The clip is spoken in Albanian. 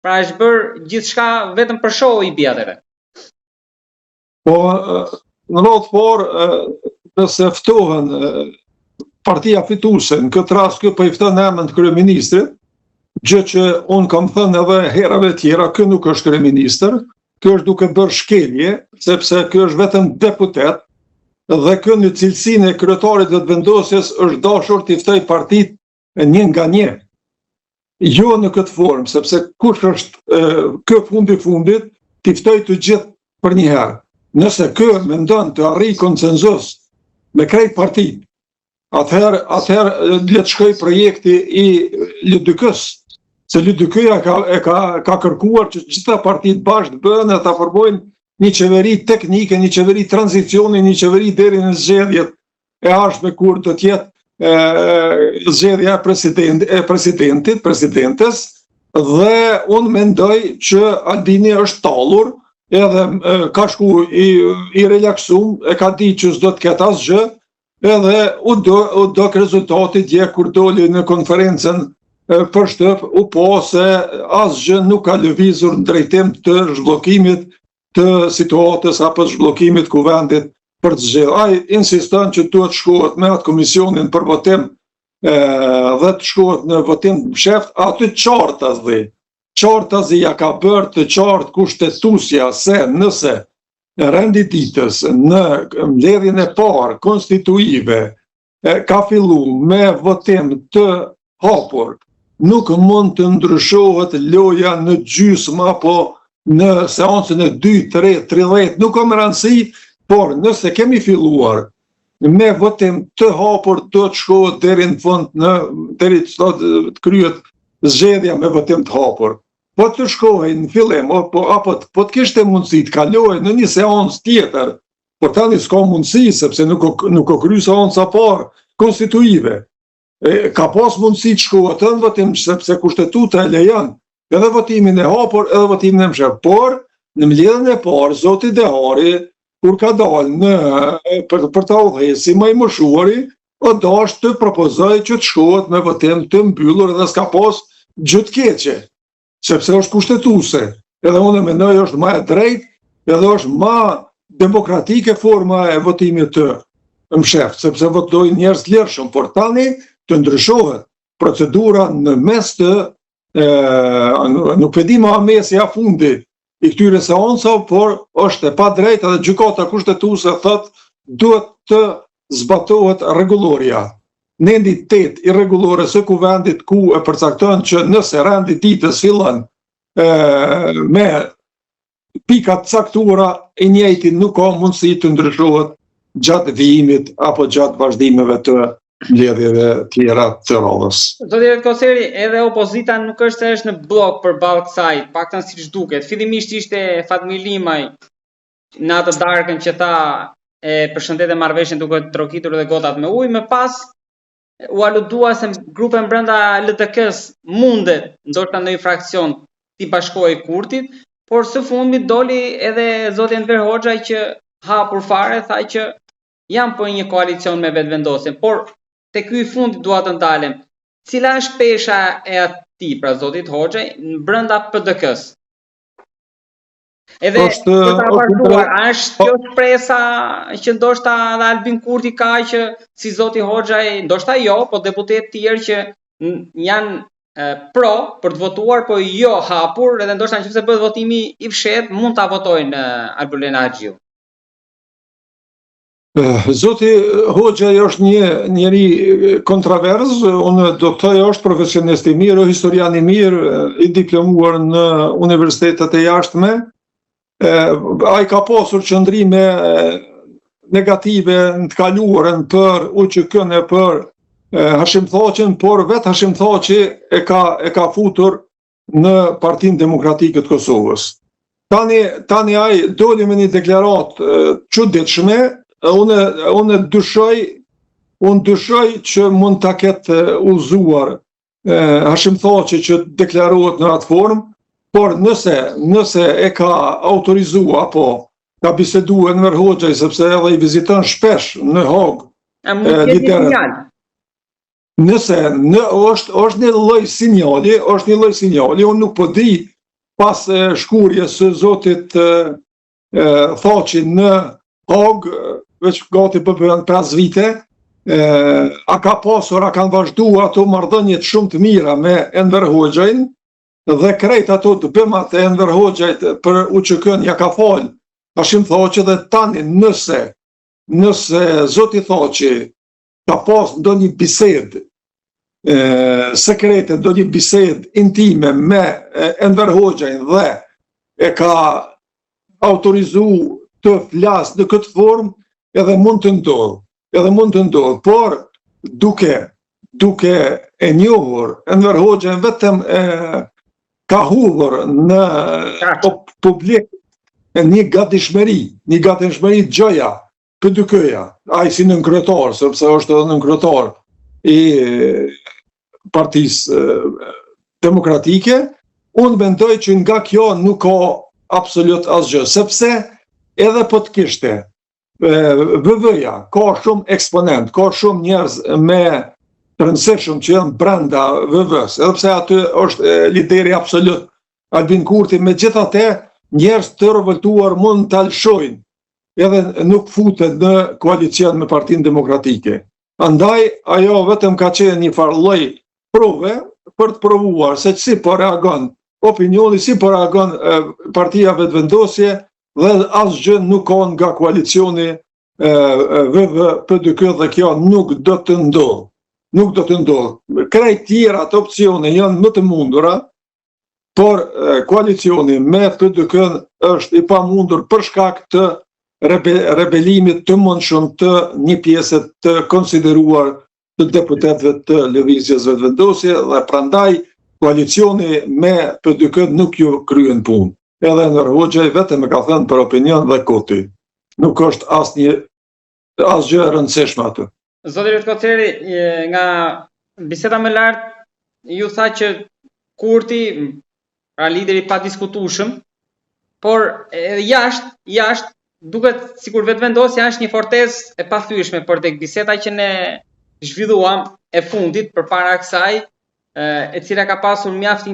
Pra është bërë gjithçka vetëm për show i bie atëre. Po, në radhë parë, nëse ftohen partia fituese, në këtë rast kë po i fton emrin të kryeministrit, gjë që unë kam thënë edhe herave tjera, kë nuk është kryeministër, kë është duke bërë shkelje, sepse kë është vetëm deputet, dhe kë në cilësinë e kryetarit të vendosjes është dashur t'i ftoj partitë një nga një. Jo në këtë formë, sepse kush është kë fundi fundit t'i ftoj të gjithë për një herë. Nëse kë mendon të arrijë konsenzus me krejt partitë, atëherë le të shkojë projekti i LDK-s, se LDK-ja ka kërkuar që gjitha partitë bashkë bëhen e ta formojnë një qeveri teknike, një qeveri tranzicioni, një qeveri deri në zgjedhjet e ardhshme kur do të jetë zgjedhja e presidentes, dhe unë mendoj që Albini është tallur, edhe ka shku i relaksum, e ka di që s'do të ketë asgjë, edhe u do rezultati dje kur doli në konferencën për shtëp, u po se asgjë nuk ka lëvizur në drejtim të zhbllokimit të situatës apo zhbllokimit kuvendit për të zgjedhur. Ai insiston që duhet shkohet me atë komisionin për votim dhe të shkohet në votim sheft, aty qartazi ja ka bërë të qartë kushtetuesja se nëse rendi ditës në mbledhjen e parë konstituive ka filluar me votim të hapur, nuk mund të ndryshohet loja në gjysmë apo në seancën e 2, 3, 30, nuk ka më rëndësi, por nëse kemi filluar me votim të hapur, do të shkohet deri në fund, deri të kryhet zgjedhja me votim të hapur. Po të shkohej në fillim, apo të kishte mundësi të kalojë në një seancë tjetër, por tani s'ka mundësi, sepse nuk o kry seanca parë konstituive. Ka pas mundësi të shkohet në votim, sepse kushtetuta e lejon edhe votimin e hapur, edhe votimin e mshef. Por, në mbledhjen e parë, zoti Dehari, kur ka dalë për ta udhëhesi më i moshuari, o dash të propozoj që të shkohet me votim të mbyllur dhe s'ka pas gjë të keqe, sepse është kushtetuese. Edhe unë mendoj është më e drejtë, edhe është më demokratike forma e votimit të mshef, sepse votojnë njerëz të lirshëm, por tani të ndryshohet procedura në mes të nuk e di më mesi a fundi i këtyre seancave, por është e padrejtë dhe gjykata kushtetuese thotë duhet të zbatohet rregulloria. Në entitet irregullore së kuvendit ku e përcakton që nëse rendi ditës fillon me pikat caktuara, i njëjti nuk ka mundësi të ndryshohet gjatë vijimit apo gjatë vazhdimeve të mbledhjeve tjera të radhës. Zoti Koseri, edhe opozita nuk është se është në blok përballë kësaj, paktën siç duket. Fillimisht ishte Fatmir Limaj në atë darkën që tha e përshëndete marrëveshjen duke trokitur dhe gotat me ujë, më pas u aludua se grupe brenda LDK-s mundet ndoshta në një fraksion t'i bashkohej Kurtit, por së fundit doli edhe zoti Enver Hoxha që hapur fare tha që jam për një koalicion me vetëvendosjen, por te ky fundi dua të ndalem. Cila është pesha e atij, pra zotit Hoxha, brenda PDK-s? Edhe për ta vazhduar, është kjo shpresa që ndoshta edhe Albin Kurti ka që si zoti Hoxha, ndoshta jo, po deputet tjerë që janë pro për të votuar, po jo hapur, edhe ndoshta nëse bëhet votimi i fshehtë, mund ta votojnë Albulena Haxhiu. Zoti Hoxha është një njeri kontroverz, unë do të thoj është profesionist i mirë, historian i mirë, i diplomuar në universitetet e jashtme. Ai ka pasur qëndrime negative në të kaluarën për UÇK-n e për Hashim Thaçin, por vetë Hashim Thaçi e ka futur në Partinë Demokratike të Kosovës. Tani ai doli me një deklaratë çuditshme. Unë dyshoj që mund ta ketë uzuar Hashim Thaçi që deklarohet në atë formë, por nëse e ka autorizuar apo ka biseduar Enver Hoxha, sepse edhe i viziton shpesh në Hagë liderët. Nëse është një lloj sinjali, unë nuk po di pas shkurjes së zotit Thaçi në Hog, veç gati për 5 vite, a ka pasur, a kanë vazhdu ato marrëdhëniet shumë të mira me Enver Hoxhajn, dhe krejt ato të bëmat e Enver Hoxhajt për UÇK-n ja ka falë Hashim Thaçi, dhe tani nëse zoti Thaçi ka pas ndonjë bisedë sekrete, ndonjë bisedë intime me Enver Hoxhajn dhe e ka autorizu të flasë në këtë formë, edhe mund të ndodhë, por duke e njohur Enver Hoxhajn vetëm ka hudhur në publik një gatishmëri gjoja PDK-ja, ai si nënkryetar, sepse është edhe nënkryetar i Partisë Demokratike, unë mendoj që nga kjo nuk ka absolut asgjë, sepse edhe po të kishte VV-ja, ka shumë eksponent, ka shumë njerëz me të rëndësishëm që janë brenda VV-s, edhe pse aty është lideri absolut Albin Kurti, megjithatë njerëz të revoltuar mund të alshojnë, edhe nuk futet në koalicion me Partinë Demokratike. Andaj, ajo vetëm ka qenë një farë lloj prove për të provuar se si po reagon opinioni, si po reagon partia vetëvendosje, dhe asgjë nuk ka nga koalicioni VV-PDK, dhe kjo nuk do të ndodhë. Krejt tjera të opcione janë më të mundura, por koalicioni me PDK-n është i pamundur për shkak të rebelimit të mundshëm të një pjesë të konsideruar të deputetëve të lëvizjes vetëvendosje, dhe prandaj koalicioni me PDK nuk ju kryen punë. Edhe Enver Hoxhaj vetëm e ka thënë për opinion dhe koti. Nuk është asgjë e rëndësishme aty. Zoti Koceri, nga biseda më lart, ju tha që Kurti, pra lideri pa diskutueshëm, por jashtë duket sikur vetëvendosja është një fortezë e pathyeshme, por tek biseda që ne zhvilluam e fundit përpara kësaj, e cila ka pasur mjaft